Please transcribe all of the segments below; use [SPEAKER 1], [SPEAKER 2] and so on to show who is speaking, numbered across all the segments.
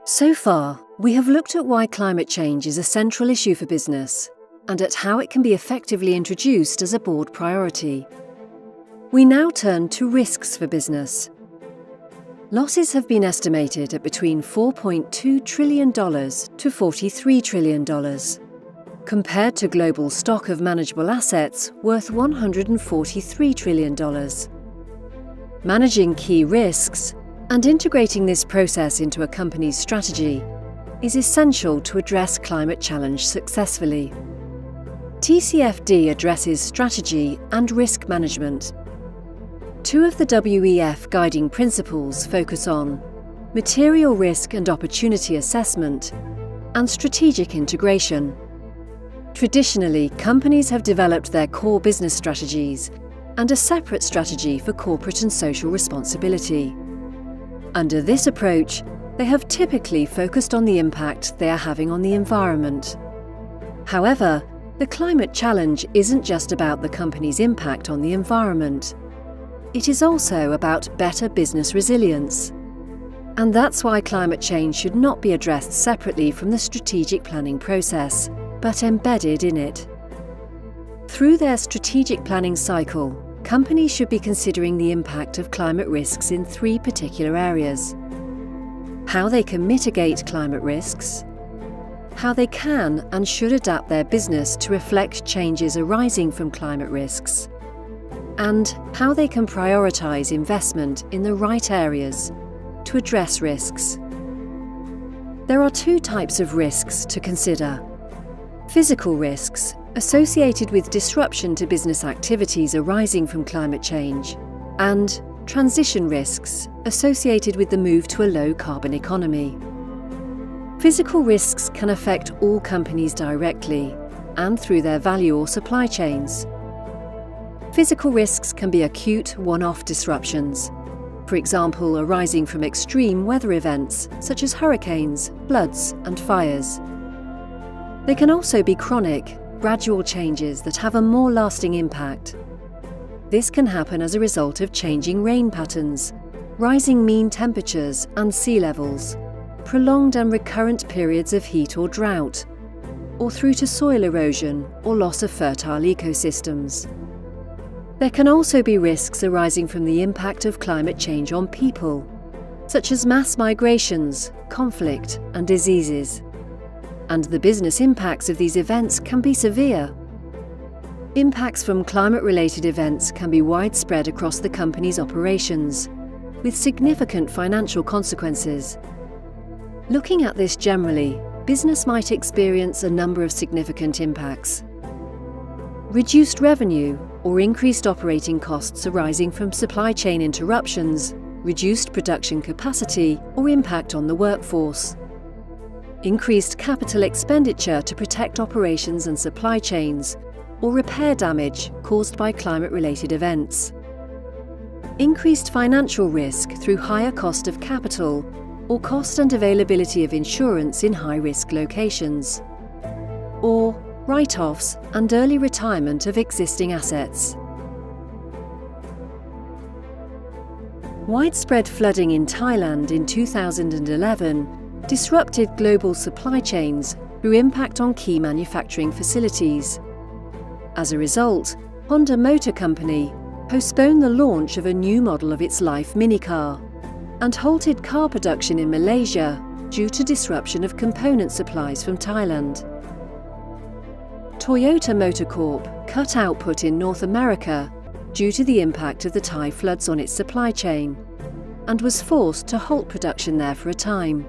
[SPEAKER 1] So far, we have looked at why climate change is a central issue for business and at how it can be effectively introduced as a board priority. We now turn to risks for business. Losses have been estimated at between $4.2 trillion to $43 trillion, compared to global stock of manageable assets worth $143 trillion. Managing key risks and integrating this process into a company's strategy is essential to address climate challenge successfully. TCFD addresses strategy and risk management. Two of the WEF guiding principles focus on material risk and opportunity assessment and strategic integration. Traditionally, companies have developed their core business strategies and a separate strategy for corporate and social responsibility. Under this approach, they have typically focused on the impact they are having on the environment. However, the climate challenge isn't just about the company's impact on the environment. It is also about better business resilience. And that's why climate change should not be addressed separately from the strategic planning process, but embedded in it. Through their strategic planning cycle, companies should be considering the impact of climate risks in three particular areas: how they can mitigate climate risks, how they can and should adapt their business to reflect changes arising from climate risks, and how they can prioritize investment in the right areas to address risks. There are two types of risks to consider: physical risks, associated with disruption to business activities arising from climate change, and transition risks, associated with the move to a low-carbon economy. Physical risks can affect all companies directly and through their value or supply chains. Physical risks can be acute, one-off disruptions, for example, arising from extreme weather events such as hurricanes, floods, and fires. They can also be chronic, gradual changes that have a more lasting impact. This can happen as a result of changing rain patterns, rising mean temperatures and sea levels, prolonged and recurrent periods of heat or drought, or through to soil erosion or loss of fertile ecosystems. There can also be risks arising from the impact of climate change on people, such as mass migrations, conflict, and diseases. And the business impacts of these events can be severe. Impacts from climate-related events can be widespread across the company's operations, with significant financial consequences. Looking at this generally, business might experience a number of significant impacts. Reduced revenue or increased operating costs arising from supply chain interruptions, reduced production capacity, or impact on the workforce. Increased capital expenditure to protect operations and supply chains, or repair damage caused by climate-related events. Increased financial risk through higher cost of capital or cost and availability of insurance in high-risk locations. Or write-offs and early retirement of existing assets. Widespread flooding in Thailand in 2011 disrupted global supply chains through impact on key manufacturing facilities. As a result, Honda Motor Company postponed the launch of a new model of its Life minicar and halted car production in Malaysia due to disruption of component supplies from Thailand. Toyota Motor Corp cut output in North America due to the impact of the Thai floods on its supply chain and was forced to halt production there for a time.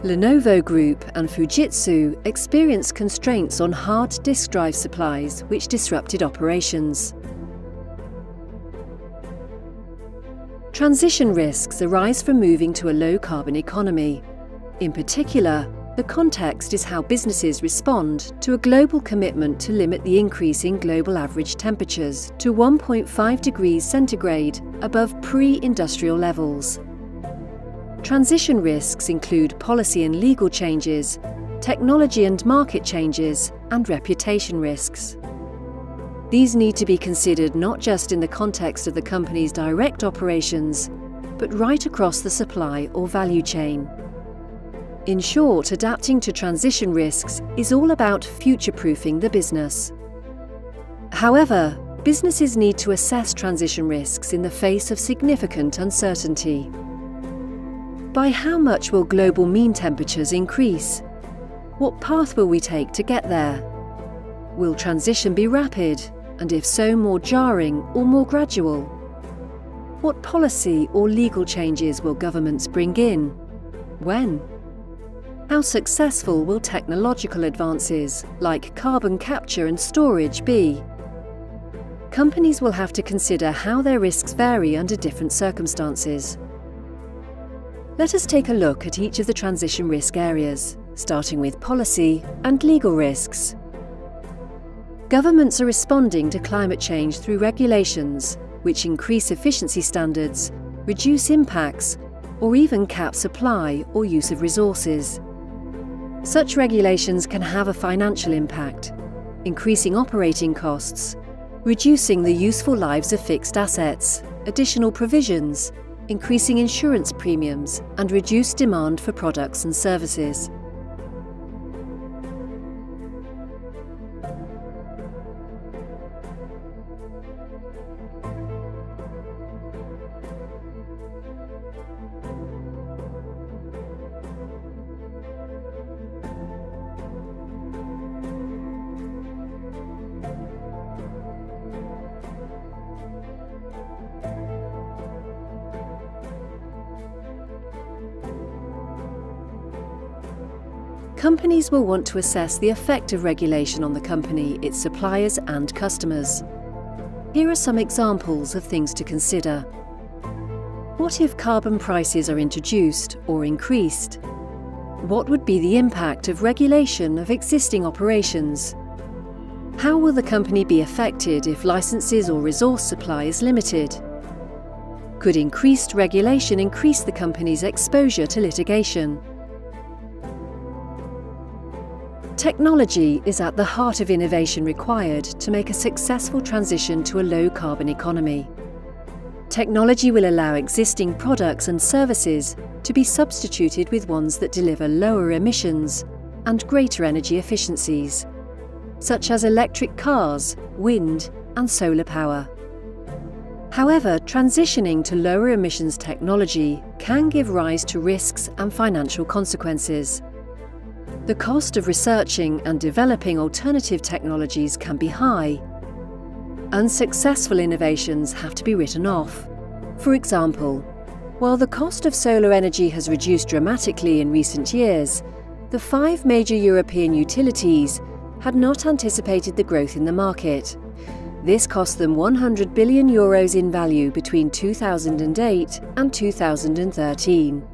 [SPEAKER 1] Lenovo Group and Fujitsu experienced constraints on hard disk drive supplies which disrupted operations. Transition risks arise from moving to a low-carbon economy. In particular, the context is how businesses respond to a global commitment to limit the increase in global average temperatures to 1.5 degrees centigrade above pre-industrial levels. Transition risks include policy and legal changes, technology and market changes, and reputation risks. These need to be considered not just in the context of the company's direct operations, but right across the supply or value chain. In short, adapting to transition risks is all about future-proofing the business. However, businesses need to assess transition risks in the face of significant uncertainty. By how much will global mean temperatures increase? What path will we take to get there? Will transition be rapid, and if so, more jarring or more gradual? What policy or legal changes will governments bring in? When? How successful will technological advances like carbon capture and storage be? Companies will have to consider how their risks vary under different circumstances. Let us take a look at each of the transition risk areas, starting with policy and legal risks. Governments are responding to climate change through regulations which increase efficiency standards, reduce impacts, or even cap supply or use of resources. Such regulations can have a financial impact, increasing operating costs, reducing the useful lives of fixed assets, additional provisions, increasing insurance premiums, and reduced demand for products and services. Companies will want to assess the effect of regulation on the company, its suppliers and customers. Here are some examples of things to consider. What if carbon prices are introduced or increased? What would be the impact of regulation of existing operations? How will the company be affected if licenses or resource supply is limited? Could increased regulation increase the company's exposure to litigation? Technology is at the heart of innovation required to make a successful transition to a low-carbon economy. Technology will allow existing products and services to be substituted with ones that deliver lower emissions and greater energy efficiencies, such as electric cars, wind, and solar power. However, transitioning to lower emissions technology can give rise to risks and financial consequences. The cost of researching and developing alternative technologies can be high. Unsuccessful innovations have to be written off. For example, while the cost of solar energy has reduced dramatically in recent years, the 5 major European utilities had not anticipated the growth in the market. This cost them €100 billion in value between 2008 and 2013.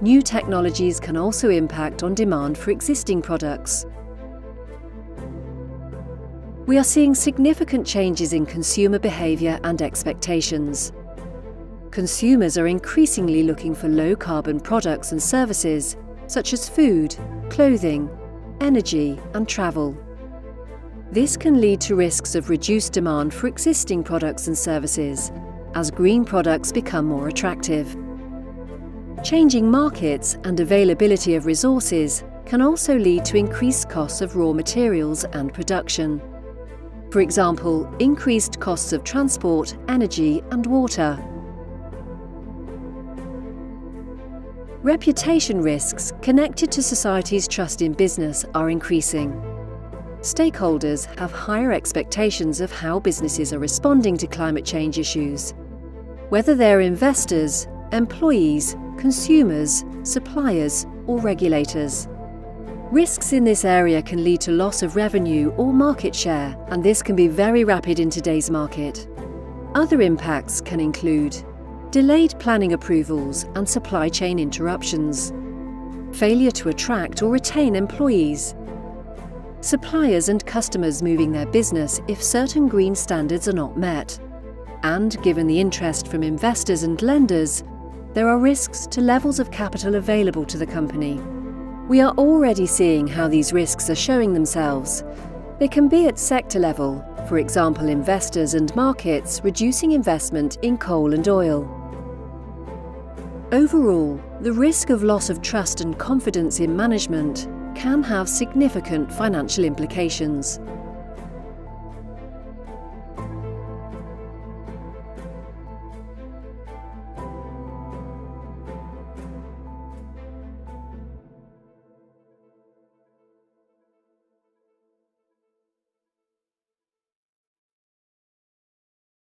[SPEAKER 1] New technologies can also impact on demand for existing products. We are seeing significant changes in consumer behaviour and expectations. Consumers are increasingly looking for low-carbon products and services, such as food, clothing, energy, and travel. This can lead to risks of reduced demand for existing products and services, as green products become more attractive. Changing markets and availability of resources can also lead to increased costs of raw materials and production. For example, increased costs of transport, energy, and water. Reputation risks connected to society's trust in business are increasing. Stakeholders have higher expectations of how businesses are responding to climate change issues, whether they're investors, employees, consumers, suppliers, or regulators. Risks in this area can lead to loss of revenue or market share, and this can be very rapid in today's market. Other impacts can include delayed planning approvals and supply chain interruptions, failure to attract or retain employees, suppliers and customers moving their business if certain green standards are not met, and given the interest from investors and lenders, there are risks to levels of capital available to the company. We are already seeing how these risks are showing themselves. They can be at sector level, for example, investors and markets reducing investment in coal and oil. Overall, the risk of loss of trust and confidence in management can have significant financial implications.